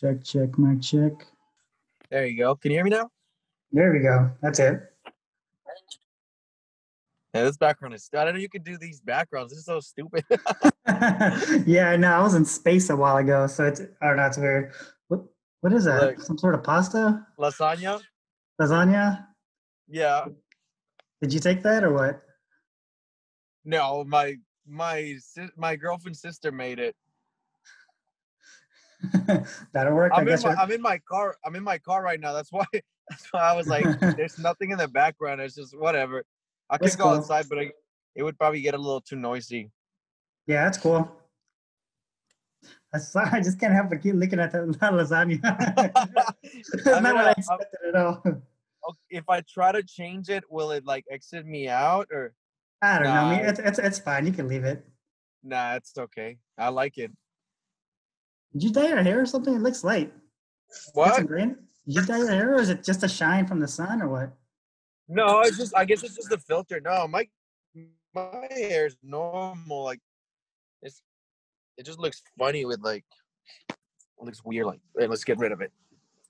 Check, check, mic check. There you go. Can you hear me now? There we go. That's it. Yeah, this background is. I don't know you could do these backgrounds. This is so stupid. Yeah, no, I was in space a while ago, so it's I don't know, it's weird. What what is Like that? Some sort of pasta? lasagna. Lasagna? Yeah. Did you take that or what? No, my girlfriend's sister made it. That'll work, I guess. I'm in my car. I'm in my car right now. That's why. That's why I was like, there's nothing in the background. It's just whatever. I That's could go cool. outside, but it would probably get a little too noisy. Yeah, that's cool. I sorry, I just can't help but keep looking at the lasagna. That's I'm not what I gonna. expected at all. If I try to change it, will it like exit me out or? I don't know. I mean, Nah, it's fine. You can leave it. nah, it's okay. I like it. Did you dye your hair or something? It looks light. Get some What? green. Did you dye your hair, or is it just a shine from the sun, or what? No, it's just. I guess it's just the filter. No, my hair is normal. Like it's. It just looks funny with like. It looks weird. Like, hey, let's get rid of it.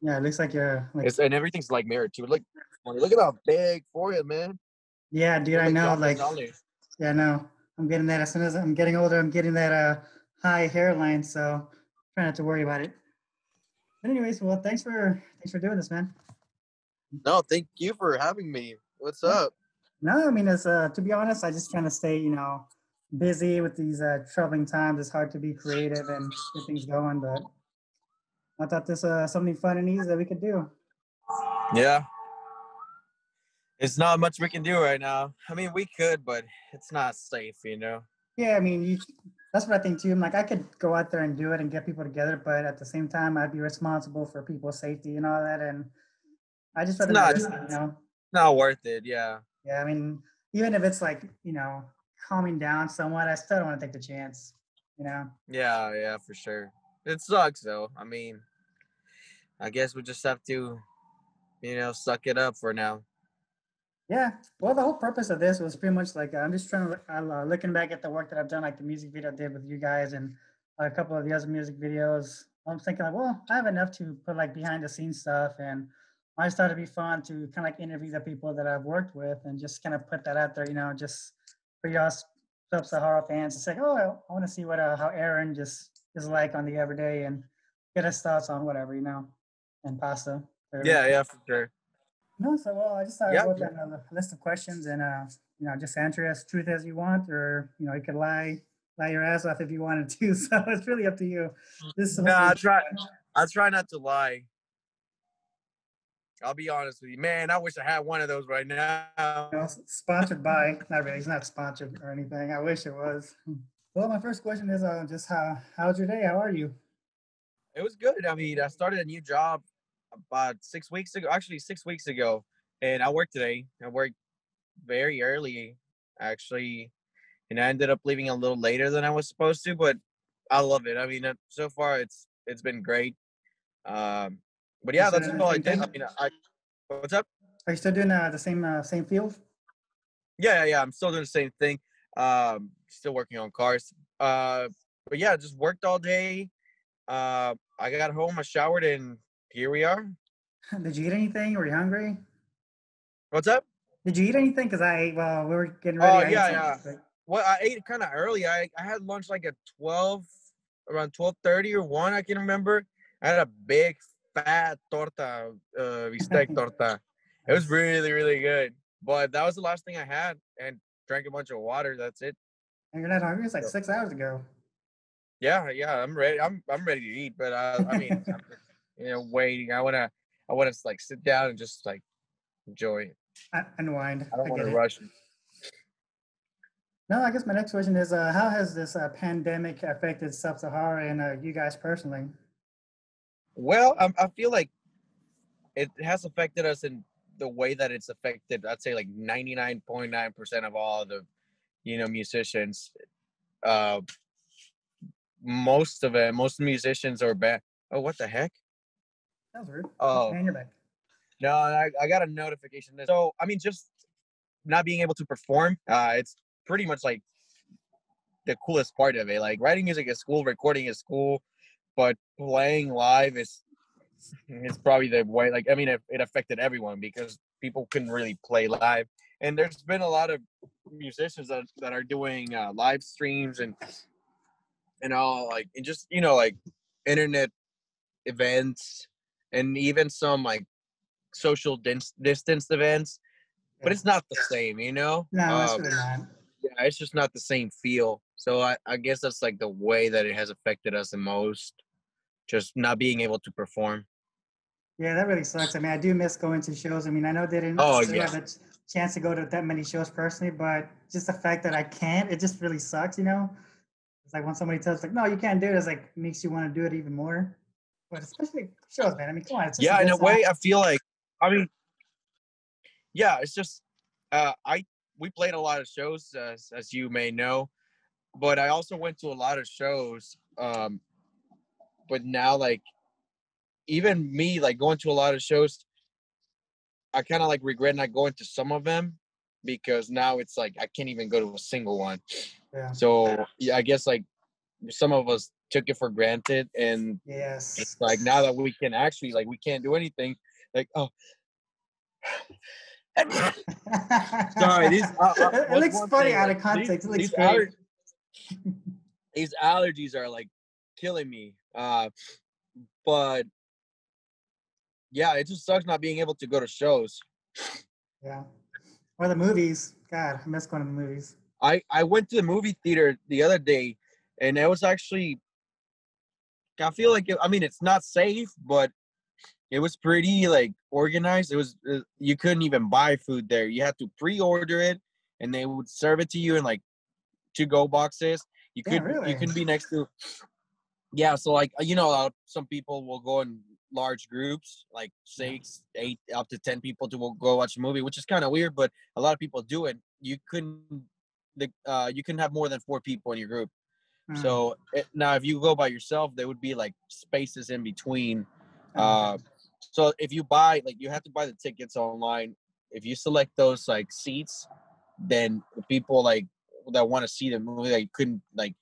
Yeah, it looks like you're like. It's and everything's like mirrored too. Look at that big forehead, man. Yeah, dude, Look I like know. John Like, Gonzalez. yeah, no, I'm getting that as soon as I'm getting older. I'm getting that high hairline, so try not to worry about it. But anyways, well, thanks for doing this, man. No, thank you for having me. What's Yeah. up? No, I mean, as to be honest, I just trying to stay, busy with these troubling times. It's hard to be creative and get things going, but I thought this something fun and easy that we could do. Yeah, it's not much we can do right now. I mean, we could, but it's not safe, you know. Yeah, I mean, that's what I think too. I'm like, I could go out there and do it and get people together, but at the same time, I'd be responsible for people's safety and all that. And I just It's rather not not risk it. not worth it. Yeah. Yeah, I mean, even if it's like, calming down somewhat, I still don't want to take the chance. Yeah, yeah, for sure. It sucks though. I mean, I guess we just have to, suck it up for now. Yeah. Well, the whole purpose of this was pretty much like I'm just trying to looking back at the work that I've done, like the music video I did with you guys and a couple of the other music videos. I'm thinking like, well, I have enough to put like behind the scenes stuff, and I just thought it'd be fun to kind of like interview the people that I've worked with and just kind of put that out there, just for y'all Sub-Sahara fans. It's like, oh, I want to see what how Aaron just is like on the everyday and get his thoughts on whatever, and pasta. Clearly. Yeah, yeah, for sure. No, so well, I just Yeah, wrote down a list of questions and just answer as truth as you want, or you could lie your ass off if you wanted to. So it's really up to you. This is no, supposed to be I try not to lie. I'll be honest with you, man. I wish I had one of those right now. sponsored by. Not really. It's not sponsored or anything. I wish it was. Well, my first question is just how's your day? How are you? It was good. I mean, I started a new job about 6 weeks ago. Actually, 6 weeks ago, and I worked today. I worked very early, actually, and I ended up leaving a little later than I was supposed to. But I love it. I mean, so far it's been great. Um, but You yeah, still that's doing the all I same did. thing? I mean, what's up? Are you still doing the same field? Yeah. I'm still doing the same thing. Still working on cars. But yeah, just worked all day. I got home, I showered, and here we are. Did you eat anything? Were you hungry? What's up? Did you eat anything? Because I well, we were getting Oh ready. I ate yeah, something. yeah. Well, I ate kind of early. I had lunch like at 12, around 12:30 or 1. I can remember. I had a big fat torta, bistec torta. It was Nice. really really good. But that was the last thing I had, and drank a bunch of water. That's it. And you're not hungry? It's like So, 6 hours ago. yeah. I'm ready. I'm ready to eat. But I mean, I'm just, waiting. I wanna like sit down and just like enjoy it. Unwind. I don't I want get to it. rush it. No, I guess my next question is how has this pandemic affected Sub Sahara and you guys personally? Well, I feel like it has affected us in the way that it's affected. I'd say like 99.9% of all the musicians. Uh, most musicians are bad. Oh, what the heck? That was rude. Oh Man, you're back. no, I got a notification. So I mean, just not being able to perform. It's pretty much like the coolest part of it. Like writing music is cool, recording is cool, but playing live is probably the way. Like, I mean, it affected everyone because people couldn't really play live, and there's been a lot of musicians that are doing live streams and all, like, and just like internet events, and even some like social distance events, but Yeah. it's not the same. No, it's really not. Yeah, it's just not the same feel. So I guess that's like the way that it has affected us the most, just not being able to perform. Yeah, that really sucks. I mean, I do miss going to shows. I mean, I know they didn't Oh really yeah. have the chance to go to that many shows personally, but just the fact that I can't, it just really sucks, you know? It's like when somebody tells like, no, you can't do it, it's like makes you want to do it even more. But especially shows, man. I mean, come on, it's just a Yeah, in good a time. way I feel like, I mean, yeah, it's just I we played a lot of shows, as you may know, but I also went to a lot of shows. But now, like, even me, like, going to a lot of shows, I kind of like regret not going to some of them because now it's like I can't even go to a single one. Yeah. So yeah, I guess like some of us took it for granted, and it's Yes. like now that we can actually, like, we can't do anything. Like, oh, sorry, these It what's looks one funny thing, out like, of these context. It looks these great. these allergies are like killing me. But yeah, it just sucks not being able to go to shows. Yeah. Or the movies. God, I miss going to the movies. I went to the movie theater the other day, and it was actually, I feel like I mean, it's not safe, but it was pretty like organized. It was you couldn't even buy food there. You had to pre-order it, and they would serve it to you in like to-go boxes. Damn, You really? can be next to, yeah. So like, some people will go in large groups, like Yeah. 6, 8, up to 10 people to go watch a movie, which is kind of weird, but a lot of people do it. You couldn't have more than 4 people in your group. Mm. So now, if you go by yourself, there would be like spaces in between. Oh, okay. Uh, so if you buy, like, you have to buy the tickets online. If you select those like seats, then the people like that want to see the movie, like, couldn't like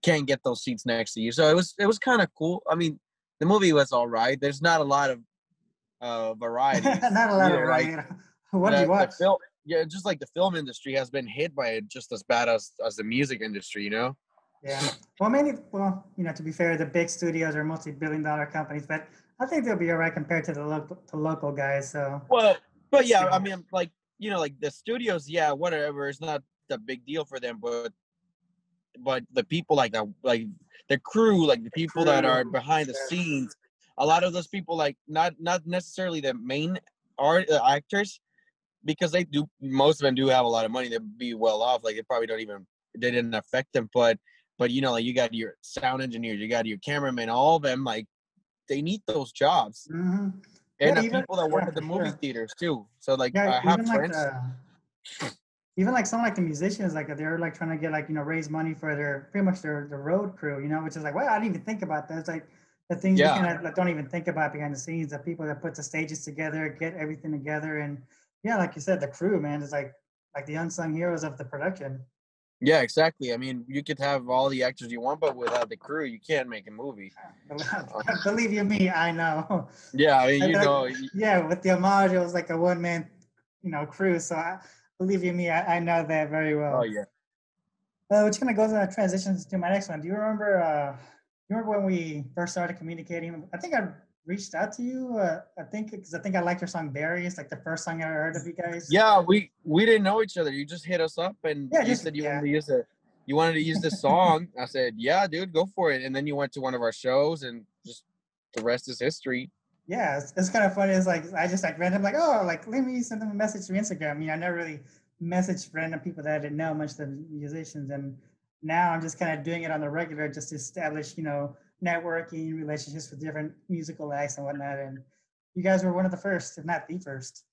can't get those seats next to you. So it was kind of cool. I mean, the movie was all right. There's not a lot of varieties Not a lot of either. Like variety. What did you the watch? film, yeah, just like the film industry has been hit by it just as bad as the music industry. Yeah. Well, maybe, well, to be fair, the big studios are mostly billion-dollar companies, but I think they'll be all right compared to the local guys. So Well, we'll but see. yeah, I mean, like, like the studios, yeah, whatever. It's not the big deal for them, but the people, like the crew, like the people that are behind the scenes, a lot of those people, like, not necessarily the main art actors, because most of them do have a lot of money. They'd be well off. Like, they didn't affect them, but like, you got your sound engineers, you got your cameramen, all of them, like, they need those jobs, Hmm. and Yeah, the even people that work yeah, at the for movie sure. theaters too. So like, Yeah, I have friends. even like some like the musicians, like they're like trying to get like raise money for their pretty much their road crew, which is like, well, I didn't even think about that. It's like the things we Yeah, kind of like, don't even think about behind the scenes. The people that put the stages together, get everything together, and yeah, like you said, the crew, man, is like the unsung heroes of the production. yeah, exactly. I mean, you could have all the actors you want, but without the crew, you can't make a movie. Uh, Believe you me, I know. yeah, I mean, I like, yeah, with the homage, it was like a one man, crew. So believe you me, I know that very oh well. yeah. Which kind of goes on transitions to my next one. Do you remember? You remember when we first started communicating? I think I reached out to you. I think because I think I liked your song "Barry." It's like the first song I ever heard of you guys. Yeah, we didn't know each other. You just hit us up and Yeah, you just said yeah, you wanted to use this song. I said, yeah, dude, go for it. And then you went to one of our shows, and just the rest is history. yeah. It's kind of funny. It's like I just like random like like let me send them a message through Instagram. I mean, I never really messaged random people that I didn't know much of the musicians, and now I'm just kind of doing it on the regular just to establish networking relationships with different musical acts and whatnot. And you guys were one of the first, if not the first.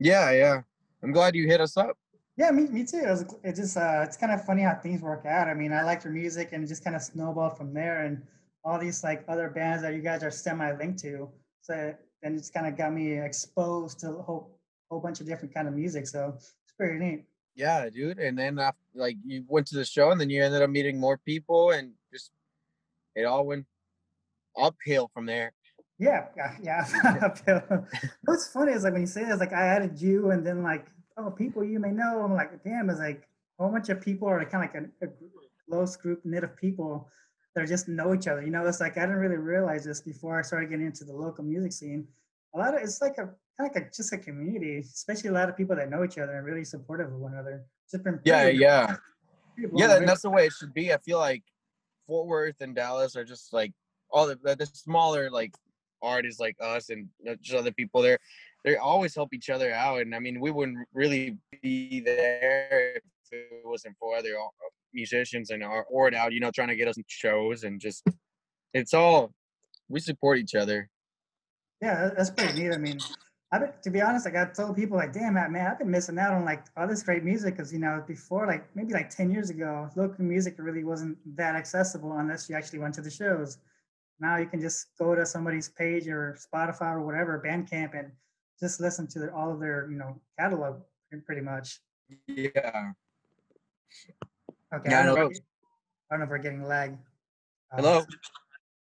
Yeah, yeah. I'm glad you hit us up. Yeah, me too. It just it's kind of funny how things work out. I mean, I like your music, and it just kind of snowballed from there, and all these like other bands that you guys are semi-linked to. So then it's kind of got me exposed to a whole bunch of different kind of music. So it's pretty neat. Yeah, dude. And then after, like, you went to the show, and then you ended up meeting more people, and just it all went. uphill from there. Yeah. What's funny is like when you say this, like I added you, and then like, oh, people you may know. I'm like, damn, it's like a whole bunch of people are kind of like a close group knit of people that just know each other. You know, it's like I didn't really realize this before I started getting into the local music scene. A lot of it's like a kind of like just a community, especially a lot of people that know each other and really supportive of one another. It's just been Yeah, yeah, pretty blown yeah. away. And that's the way it should be. I feel like Fort Worth and Dallas are just like all the smaller like artists like us and just other people there. They always help each other out, and I mean, we wouldn't really be there if it wasn't for other musicians and our art out, trying to get us shows and just it's all we support each other. Yeah, that's pretty neat. I mean, to be honest, like I told people, like, damn, man, I've been missing out on like all this great music because before, like maybe like 10 years ago, local music really wasn't that accessible unless you actually went to the shows. Now you can just go to somebody's page or Spotify or whatever, Bandcamp, and just listen to all of their catalog pretty much. Yeah. Okay, Yeah, I know. I don't know if we're getting lag. Hello.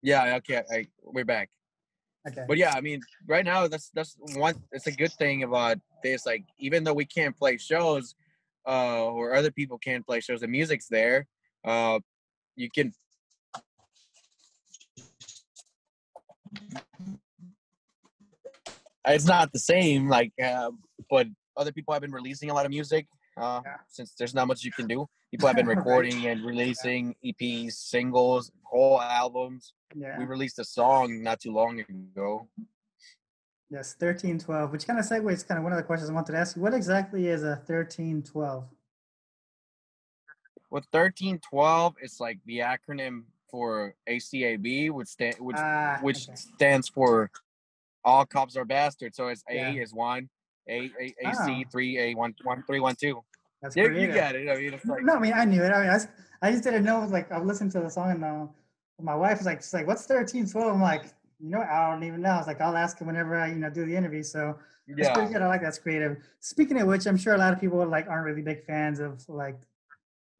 Yeah. Okay. We're back. Okay. But yeah, I mean, right now that's one. It's a good thing about this. Like, even though we can't play shows, or other people can't play shows, the music's there. You can. It's not the same, like, but other people have been releasing a lot of music. Since there's not much you can do, people have been recording and releasing EPs, singles, whole albums. Yeah. We released a song not too long ago. Yes, 1312, which kind of segues kind of one of the questions I wanted to ask you. What exactly is a 1312? Well, 1312 is like the acronym for ACAB, which stands for All Cops Are Bastards. So it's A is 1, AC 3, A 1 3 1 2. That's you creative. get it. I mean, it's like, no, I mean I knew it. I mean I just didn't know. Like I listened to the song and my wife was like, she's like, "What's 1312?" I'm like, I don't even know. I was like, I'll ask her whenever I do the interview. So that's pretty good. I like that's creative. Speaking of which, I'm sure a lot of people like aren't really big fans of like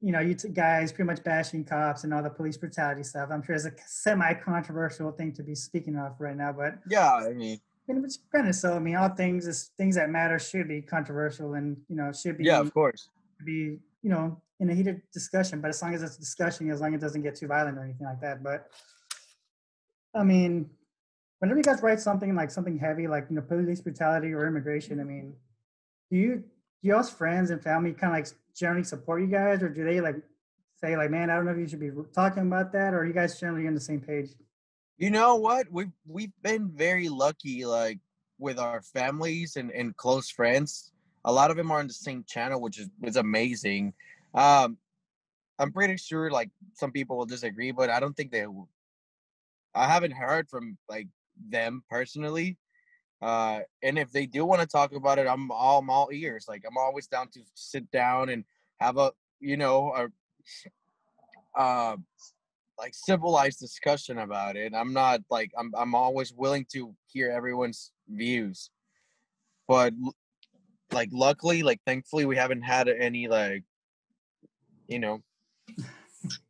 you guys pretty much bashing cops and all the police brutality stuff. I'm sure it's a semi-controversial thing to be speaking of right now, but yeah, I mean, it's kind of so. I mean, all things that matter should be controversial and should be of course be in a heated discussion. But as long as it's a discussion, as long as it doesn't get too violent or anything like that. But I mean, whenever you guys write something like something heavy, like police brutality or immigration, I mean, do y'all's friends and family kind of like generally support you guys, or do they like say like, man, I don't know if you should be talking about that, or are you guys generally on the same page? You know what? We've been very lucky, like with our families and close friends. A lot of them are on the same channel, which is amazing. I'm pretty sure like some people will disagree, but I don't think they will. I haven't heard from like them personally. And if they do want to talk about it, I'm all ears. Like I'm always down to sit down and have a like civilized discussion about it. I'm not like I'm always willing to hear everyone's views. But like luckily, like thankfully we haven't had any like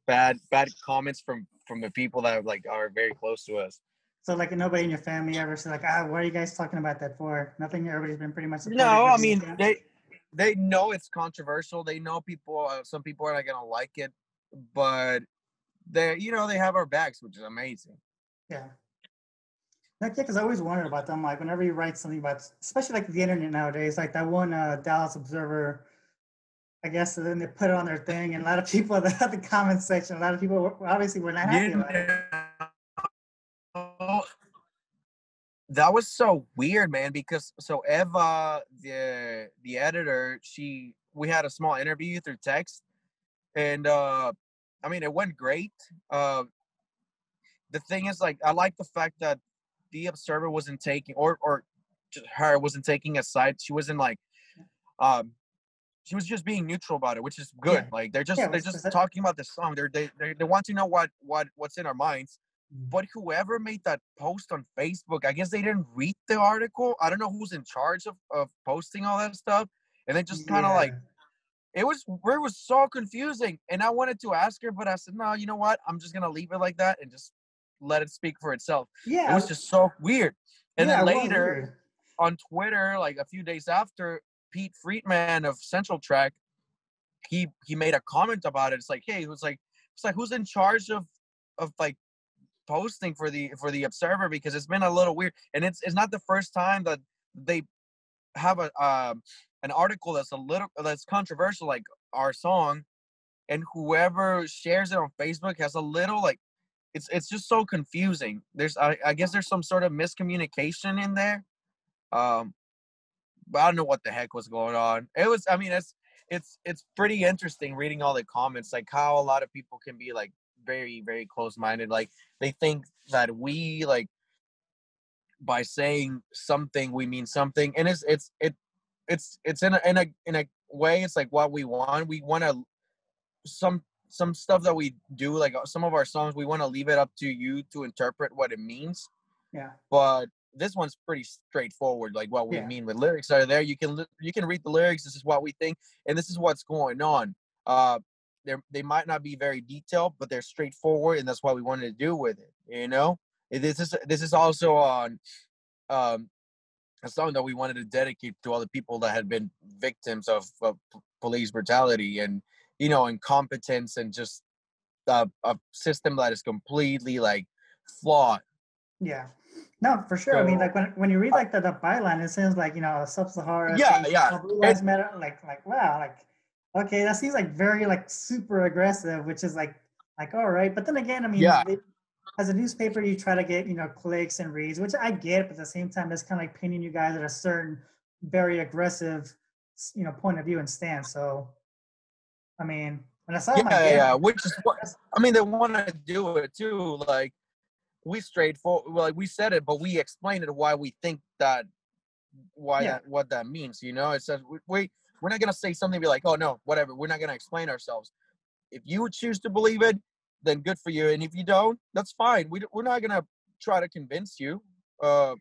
bad comments from the people that like are very close to us. So like nobody in your family ever said like, what are you guys talking about that for? Nothing. Everybody's been pretty much supportive. No, I mean they know it's controversial. They know some people are not gonna like it, but they they have our backs, which is amazing. Yeah. Because I always wondered about them. Like whenever you write something about, especially like the internet nowadays, like that one Dallas Observer, I guess, and then they put it on their thing, and a lot of people in the comment section, a lot of people obviously were not happy about it. That was so weird, man, because so Eva, the editor, we had a small interview through text, and I mean it went great. The thing is, like, I like the fact that the Observer wasn't taking or her wasn't taking a side. She wasn't like she was just being neutral about it, which is good. Yeah. Like they're just talking about the song. They want to know what's in our minds. But whoever made that post on Facebook, I guess they didn't read the article. I don't know who's in charge of posting all that stuff. And they just kind of like, it was so confusing. And I wanted to ask her, but I said, no, you know what? I'm just going to leave it like that and just let it speak for itself. It Yeah, was just so weird. And yeah, then it was later weird. on Twitter, like a few days after, Pete Friedman of Central Track, he made a comment about it. It's like, hey, it's like who's in charge of like posting for the Observer, because it's been a little weird, and it's not the first time that they have a an article that's controversial, like our song, and whoever shares it on Facebook has a little like it's just so confusing. I guess there's some sort of miscommunication in there. Um, but I don't know what the heck was going on. It was, I mean, it's pretty interesting reading all the comments, like how a lot of people can be like very, very close-minded. Like they think that we like by saying something we mean something, and it's in a way it's like what we want. We want to some stuff that we do, like some of our songs, we want to leave it up to you to interpret what it means. Yeah, But this one's pretty straightforward, like what we yeah, mean. With lyrics are there, you can read the lyrics. This is what we think, and this is what's going on. They might not be very detailed, but they're straightforward, and that's what we wanted to do with it. You know, this is also on um, a song that we wanted to dedicate to all the people that had been victims of police brutality and, you know, incompetence, and just a system that is completely like flawed. yeah. No, for sure. I mean, So like when you read like the byline, it seems like, you know, Sub-Sahara yeah, saying, yeah, "Oh, Blue it, Lives Matter." Like wow, like okay, that seems like very like super aggressive, which is like all right. But then again, I mean, yeah, as a newspaper, you try to get, you know, clicks and reads, which I get, but at the same time, it's kind of like pinning you guys at a certain very aggressive, you know, point of view and stance. So I mean, when I saw it, yeah, I'm like, yeah, damn, yeah. like, Which is what I mean. They want to do it too. Like we straightforward, like we said it, but we explained it why we think that why yeah, that what that means. You know, it says we're not gonna say something and be like, oh no, whatever. We're not gonna explain ourselves. If you choose to believe it, then good for you. And if you don't, that's fine. We're not gonna try to convince you. Uh,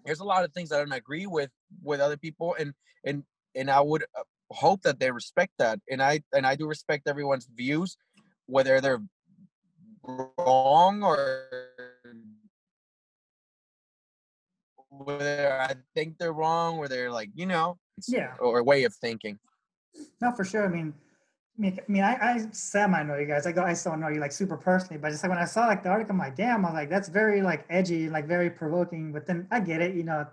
there's a lot of things I don't agree with other people, and and I would hope that they respect that. And I do respect everyone's views, whether they're wrong or whether I think they're wrong, or they're like, you know, yeah. or way of thinking. No, for sure. I semi know you guys. I still don't know you like super personally, but just like when I saw like the article, I'm like, damn, I was like, that's very like edgy, like very provoking. But then I get it, you know,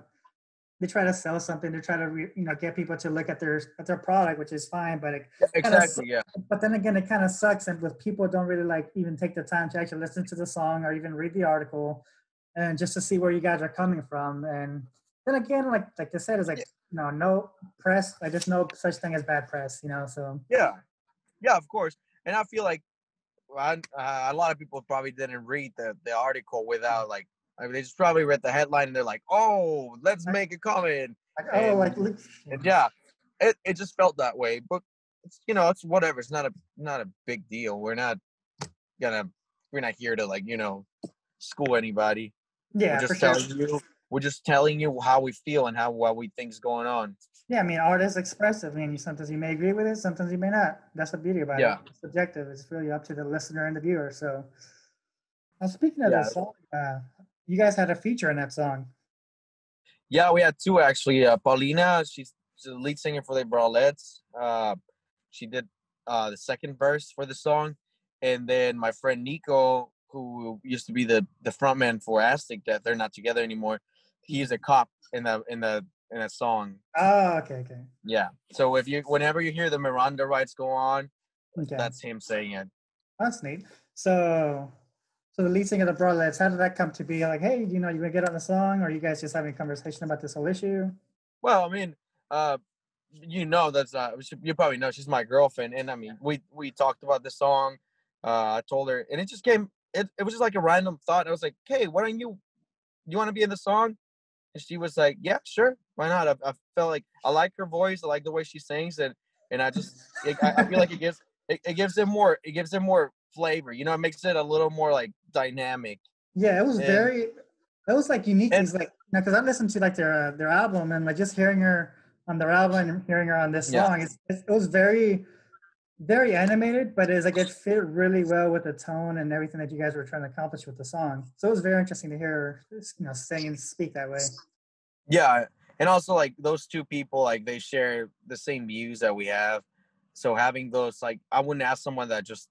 they try to sell something, they try to you know, get people to look at their product, which is fine. But it kind of, Exactly. Yeah. but then again, it kind of sucks, and with people don't really like even take the time to actually listen to the song or even read the article, and just to see where you guys are coming from. And then again, like they said, is like, you know, no press, like there's no such thing as bad press, you know. So Yeah. Yeah. Of course. And I feel like a lot of people probably didn't read the article without like. I mean, they just probably read the headline and they're like, "Oh, let's like, make a comment," like oh, like and yeah, it just felt that way. But it's, you know, it's whatever. It's not a big deal. Gonna we're not here to, like, you know, school anybody. We're yeah, for just sure. telling you we're just telling you how we feel and how what we think's going on. Yeah, I mean, art is expressive. I mean, sometimes you may agree with it, sometimes you may not. That's the beauty about it. Yeah, It's subjective. It's really up to the listener and the viewer. So, speaking of yeah, this song, you guys had a feature in that song. yeah. We had two actually. Paulina, she's the lead singer for the Brawlettes. She did the second verse for the song, and then my friend Nico, who used to be the frontman for Aztec Death, they're not together anymore. He's a cop in that song. Oh, okay, okay, Yeah. So whenever you hear the Miranda rights go on, okay. that's him saying it. That's neat. So, so the lead singer of the Broadlegs, how did that come to be? Like, hey, you know, you gonna get on the song, or are you guys just having a conversation about this whole issue? Well, I mean, uh, you know, that's you probably know she's my girlfriend, and I mean, we talked about the song. I told her, and it just came. It was just like a random thought. I was like, "Hey, why don't you want to be in the song?" And she was like, "Yeah, sure, why not?" I felt like I like her voice. I like the way she sings, and I feel like it gives it more flavor. You know, it makes it a little more like dynamic. Yeah, it was And very, it was like unique. and It's like, you know, because I listened to like their album, and like just hearing her on their album and hearing her on this yeah, song, it was very very animated, but it's like it fit really well with the tone and everything that you guys were trying to accomplish with the song. So it was very interesting to hear, sing and speak that way. Yeah, and also like those two people, like they share the same views that we have. So having those, like, I wouldn't ask someone that just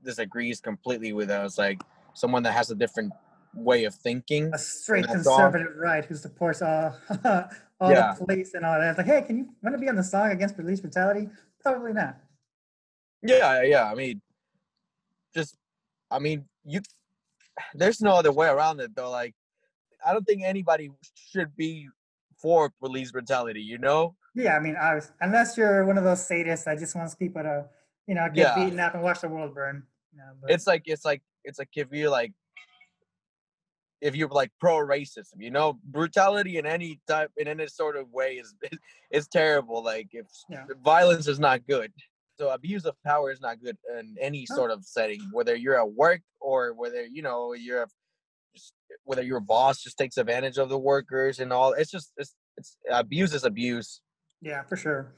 disagrees completely with us, like someone that has a different way of thinking A in straight that song. conservative right who supports all the Yeah, police and all that. It's like, hey, can you want to be on the song against police brutality? Probably not. yeah. I mean, just, I mean, you. There's no other way around it though. Like, I don't think anybody should be for police brutality. You know? Yeah, I mean, unless you're one of those sadists that just wants people to, get Yeah. beaten up and watch the world burn. But It's like if you're like pro racism, brutality in any sort of way is terrible. Like if yeah, violence is not good, so abuse of power is not good in any no, sort of setting, whether you're at work or whether whether your boss just takes advantage of the workers and all. It's just it's abuse is abuse. yeah, for sure.